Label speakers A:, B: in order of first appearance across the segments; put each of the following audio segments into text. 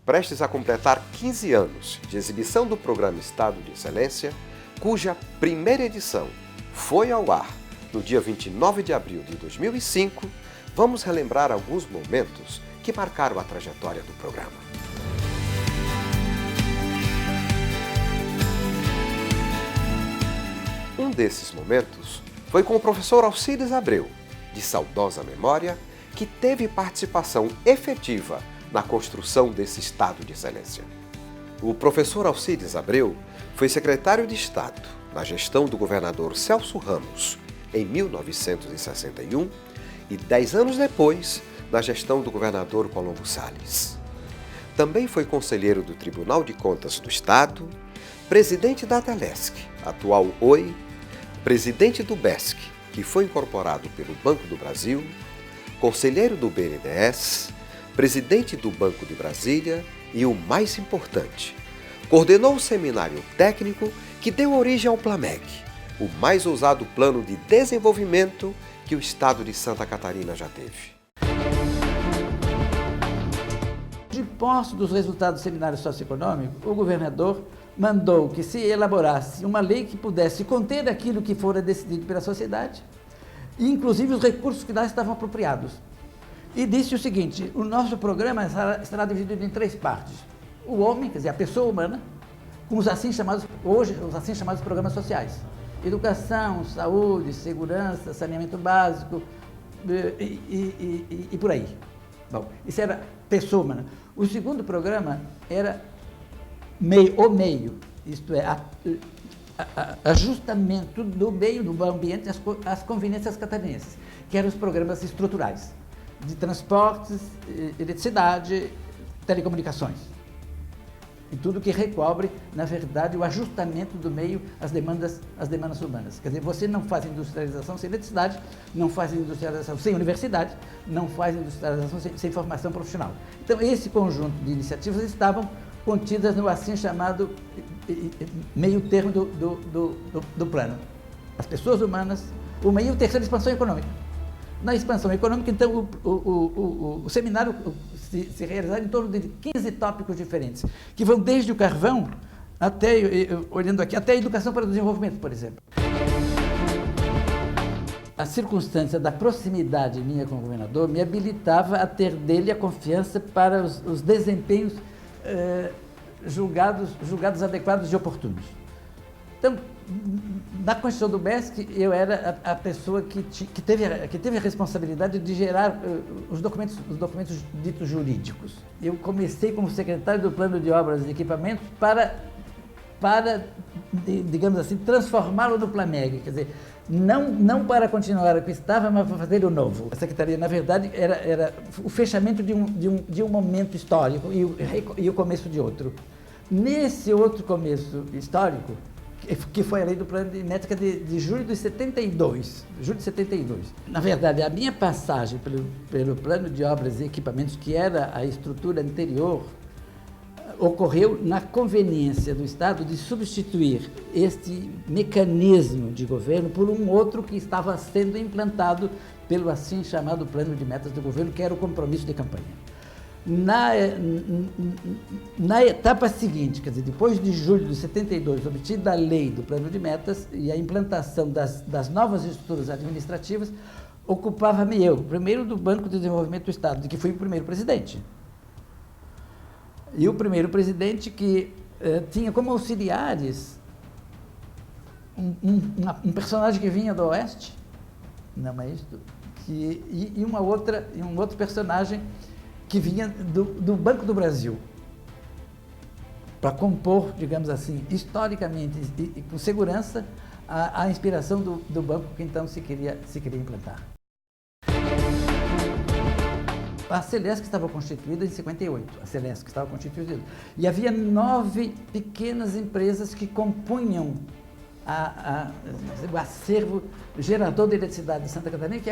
A: prestes a completar 15 anos de exibição do programa Estado de Excelência, cuja primeira edição foi ao ar no dia 29 de abril de 2005, vamos relembrar alguns momentos que marcaram a trajetória do programa. Um desses momentos foi com o professor Alcides Abreu, de saudosa memória, que teve participação efetiva na construção desse Estado de Excelência. O professor Alcides Abreu foi secretário de Estado na gestão do governador Celso Ramos em 1961 e 10 anos depois na gestão do governador Colombo Salles. Também foi conselheiro do Tribunal de Contas do Estado, presidente da Telesc, atual Oi, presidente do BESC, que foi incorporado pelo Banco do Brasil, conselheiro do BNDES, presidente do Banco de Brasília e, o mais importante, coordenou o seminário técnico que deu origem ao PLAMEG, o mais ousado plano de desenvolvimento que o estado de Santa Catarina já teve.
B: De posse dos resultados do seminário socioeconômico, o governador mandou que se elaborasse uma lei que pudesse conter aquilo que fora decidido pela sociedade, inclusive os recursos que lá estavam apropriados. E disse o seguinte: o nosso programa estará dividido em 3 partes. O homem, quer dizer, a pessoa humana, com os assim chamados programas sociais. Educação, saúde, segurança, saneamento básico e por aí. Bom, isso era pessoa humana. O segundo programa era o meio, isto é, ajustamento do meio, do ambiente às conveniências catarinenses, que eram os programas estruturais, de transportes, eletricidade, telecomunicações. E tudo que recobre, na verdade, o ajustamento do meio às demandas humanas. Quer dizer, você não faz industrialização sem eletricidade, não faz industrialização sem universidade, não faz industrialização sem formação profissional. Então, esse conjunto de iniciativas estavam contidas no assim chamado meio termo do plano. As pessoas humanas, o meio terceiro, expansão econômica. Na expansão econômica, então, o seminário se realizava em torno de 15 tópicos diferentes, que vão desde o carvão até, olhando aqui, até a educação para o desenvolvimento, por exemplo. A circunstância da proximidade minha com o governador me habilitava a ter dele a confiança para os desempenhos julgados adequados e oportunos. Então, na Constituição do BESC, eu era a pessoa que teve a responsabilidade de gerar os documentos ditos jurídicos. Eu comecei como secretário do Plano de Obras e Equipamentos para digamos assim, transformá-lo no PLAMEG, quer dizer, não para continuar o que estava, mas para fazer o novo. A Secretaria, na verdade, era o fechamento de um momento histórico e o começo de outro. Nesse outro começo histórico, que foi a lei do plano de métrica de julho de 72. Na verdade, a minha passagem pelo plano de obras e equipamentos, que era a estrutura anterior, ocorreu na conveniência do Estado de substituir este mecanismo de governo por um outro que estava sendo implantado pelo assim chamado plano de metas do governo, que era o compromisso de campanha. Na etapa seguinte, quer dizer, depois de julho de 72, obtida a lei do plano de metas e a implantação das novas estruturas administrativas, ocupava-me eu, primeiro do Banco de Desenvolvimento do Estado, de que fui o primeiro presidente. E o primeiro presidente que tinha como auxiliares um personagem que vinha do Oeste, não é isto, e um outro personagem que vinha do Banco do Brasil, para compor, digamos assim, historicamente e com segurança, a inspiração do banco que então se queria implantar. A Celesc estava constituída em 58, e havia 9 pequenas empresas que compunham o acervo gerador de eletricidade de Santa Catarina, que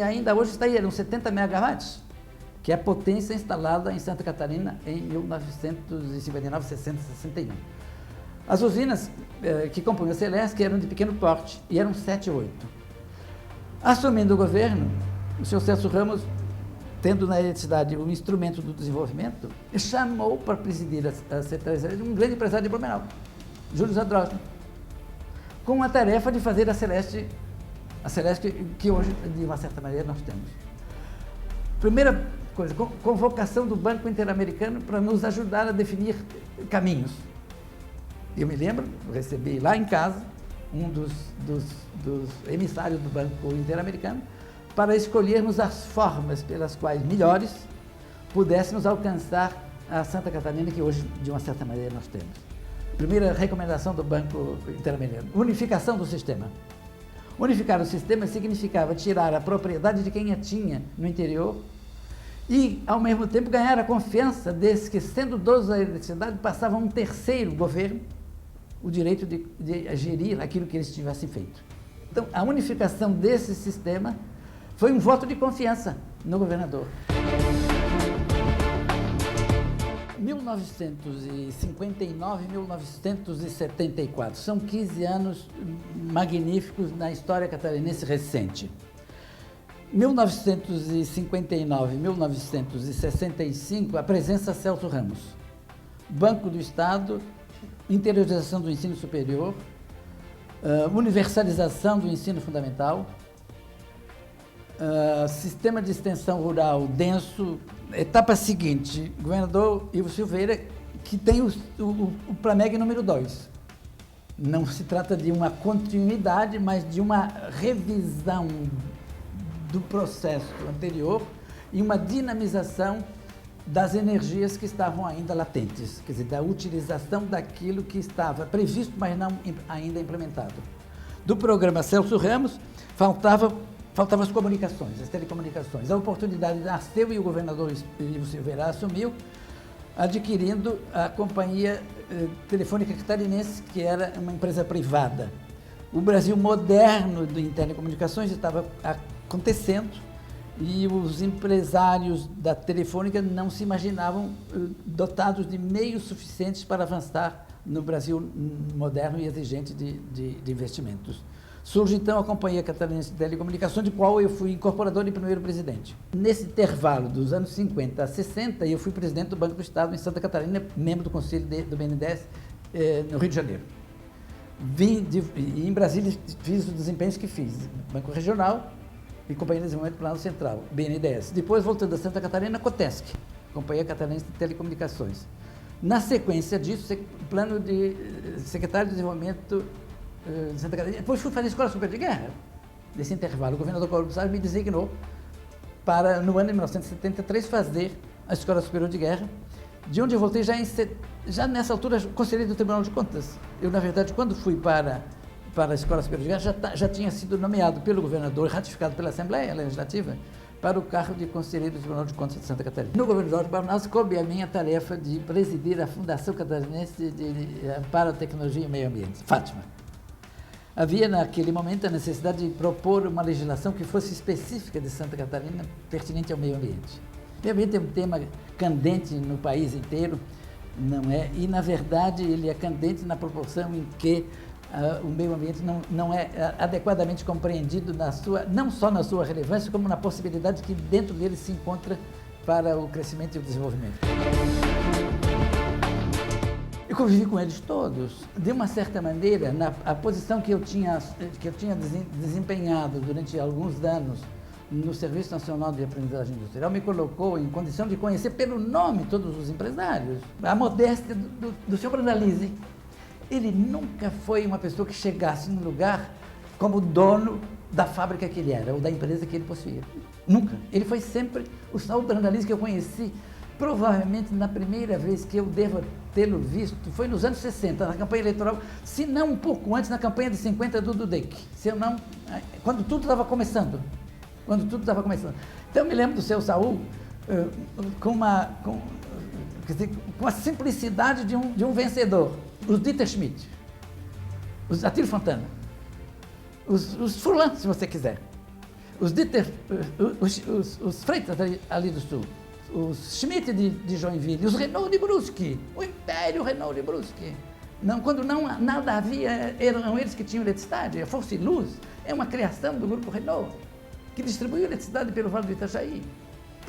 B: ainda hoje está aí, eram 70 megawatts, que é a potência instalada em Santa Catarina em 1959, 60, 61. As usinas que compunham a Celesc eram de pequeno porte, e eram 7 ou 8. Assumindo o governo, o senhor Celso Ramos tendo na eletricidade um instrumento do desenvolvimento, chamou para presidir a Secretaria um grande empresário de Blumenau, Júlio Zadrožny, com a tarefa de fazer a Celesc que hoje, de uma certa maneira, nós temos. Primeira coisa, convocação do Banco Interamericano para nos ajudar a definir caminhos. Eu me lembro, recebi lá em casa um dos emissários do Banco Interamericano para escolhermos as formas pelas quais melhores pudéssemos alcançar a Santa Catarina que hoje, de uma certa maneira, nós temos. Primeira recomendação do Banco Interamericano, unificação do sistema. Unificar o sistema significava tirar a propriedade de quem a tinha no interior e, ao mesmo tempo, ganhar a confiança desses que, sendo donos da eletricidade, passavam a um terceiro governo o direito de gerir aquilo que eles tivessem feito. Então, a unificação desse sistema foi um voto de confiança no governador. 1959 e 1974 são 15 anos magníficos na história catarinense recente. 1959 e 1965, a presença Celso Ramos, Banco do Estado, interiorização do ensino superior, universalização do ensino fundamental, sistema de extensão rural denso. Etapa seguinte, governador Ivo Silveira, que tem o Plameg número 2. Não se trata de uma continuidade, mas de uma revisão do processo anterior e uma dinamização das energias que estavam ainda latentes, quer dizer, da utilização daquilo que estava previsto, mas não ainda implementado. Do programa Celso Ramos, faltavam as comunicações, as telecomunicações. A oportunidade nasceu e o governador Ivo Silveira assumiu, adquirindo a Companhia Telefônica Catarinense, que era uma empresa privada. O Brasil moderno em telecomunicações estava acontecendo e os empresários da Telefônica não se imaginavam dotados de meios suficientes para avançar no Brasil moderno e exigente de investimentos. Surge, então, a Companhia Catarinense de Telecomunicações, de qual eu fui incorporador e primeiro presidente. Nesse intervalo dos anos 50 a 60, eu fui presidente do Banco do Estado em Santa Catarina, membro do Conselho do BNDES no Rio de Janeiro. E em Brasília fiz os desempenhos que fiz, Banco Regional e Companhia de Desenvolvimento Plano Central, BNDES. Depois, voltando a Santa Catarina, Cotesc, Companhia Catarinense de Telecomunicações. Na sequência disso, plano de secretário de Desenvolvimento de Santa Catarina. Depois fui fazer a Escola Superior de Guerra. Nesse intervalo, o governador Cláudio Salles me designou para, no ano de 1973, fazer a Escola Superior de Guerra, de onde eu voltei já nessa altura, conselheiro do Tribunal de Contas. Eu, na verdade, quando fui para a Escola Superior de Guerra, já tinha sido nomeado pelo governador, ratificado pela Assembleia Legislativa, para o cargo de conselheiro do Tribunal de Contas de Santa Catarina. No governo Jorge Barnaz, coube a minha tarefa de presidir a Fundação Catarinense para a Tecnologia e o Meio Ambiente, Fátima. Havia, naquele momento, a necessidade de propor uma legislação que fosse específica de Santa Catarina, pertinente ao meio ambiente. O meio ambiente é um tema candente no país inteiro, não é? E, na verdade, ele é candente na proporção em que o meio ambiente não é adequadamente compreendido não só na sua relevância, como na possibilidade que dentro dele se encontra para o crescimento e o desenvolvimento. Eu convivi com eles todos. De uma certa maneira, a posição que eu tinha desempenhado durante alguns anos no Serviço Nacional de Aprendizagem Industrial me colocou em condição de conhecer pelo nome todos os empresários. A modéstia do senhor Brandalize. Ele nunca foi uma pessoa que chegasse no lugar como dono da fábrica que ele era, ou da empresa que ele possuía. Nunca. Ele foi sempre o Saul Brandalize que eu conheci. Provavelmente, na primeira vez que eu devo tê-lo visto, foi nos anos 60, na campanha eleitoral, se não um pouco antes, na campanha de 50 do Dudek. Quando tudo estava começando. Então, eu me lembro do seu Saul com a simplicidade de um vencedor. Os Dieter Schmidt, os Atílio Fontana, os Furlan, se você quiser, os Dieter, os Freitas ali do Sul, os Schmidt de Joinville, os Renault de Brusque, o Império Renault de Brusque. Quando nada havia, eram eles que tinham eletricidade. A Força e Luz é uma criação do grupo Renault, que distribuiu eletricidade pelo Vale do Itajaí.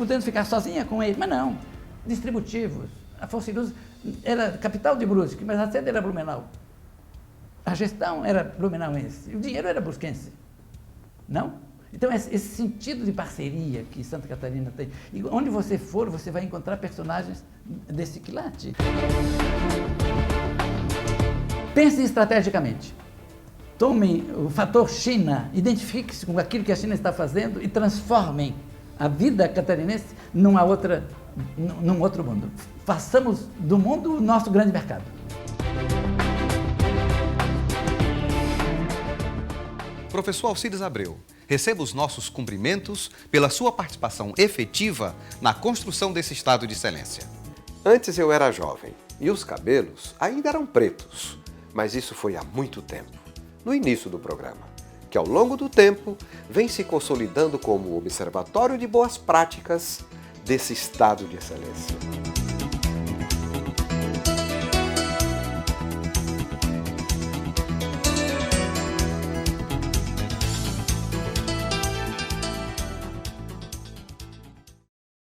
B: podendo ficar sozinha com ele, mas não, distributivos. A Força e Luz era capital de Brusque, mas a sede era Blumenau. A gestão era blumenauense, o dinheiro era brusquense, não? Então, esse sentido de parceria que Santa Catarina tem, e onde você for, você vai encontrar personagens desse quilate. Pensem estrategicamente. Tomem o fator China, identifiquem-se com aquilo que a China está fazendo e transformem a vida catarinense num outro mundo. Façamos do mundo o nosso grande mercado.
A: Professor Alcides Abreu, receba os nossos cumprimentos pela sua participação efetiva na construção desse estado de excelência. Antes eu era jovem e os cabelos ainda eram pretos, mas isso foi há muito tempo, no início do programa, que ao longo do tempo vem se consolidando como o observatório de boas práticas desse estado de excelência.